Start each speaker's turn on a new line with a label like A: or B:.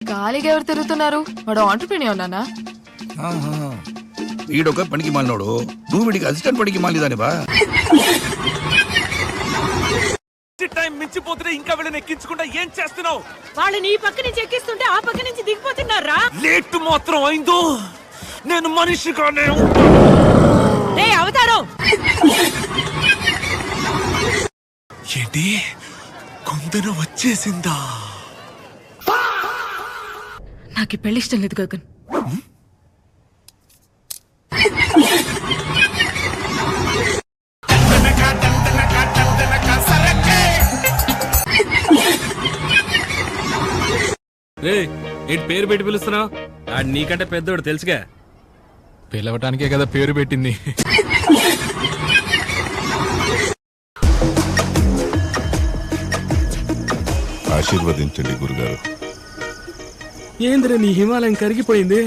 A: ఖాళీగా ఎవరు తిరుగుతున్నారు? వాడు ఆంటర్‌ప్రెన్యూర్ నానా?
B: వీడొక పనికి మాలినోడు, నువ్వు వీడికి అసిస్టెంట్ పనికి మాలిదానివా?
C: టైం మించిపోతుంటే ఇంకా వీళ్ళని ఎక్కించకుండా ఏం చేస్తున్నావు?
D: వాళ్ళని ఈ పక్క నుంచి ఎక్కిస్తుంటే ఆ పక్క నుంచి దిగిపోతున్నారా?
C: లేట్ మాత్రం అయిందో నేను మనిషిగానే
D: రే అవతారం!
C: ఏంటి కొందన వచ్చేసిందా?
A: నాకు ఈ పెళ్లి ఇష్టం లేదు గగన్.
E: రే ఏంటి పేరు పెట్టి పిలుస్తున్నావు? ఆడు నీకంటే పెద్దోడు తెలుసుగా.
F: పిలవటానికే కదా పేరు పెట్టింది.
G: ఆశీర్వదించండి గురుగారు.
E: ఏంద్ర నీ హిమాలయం కరిగిపోయింది.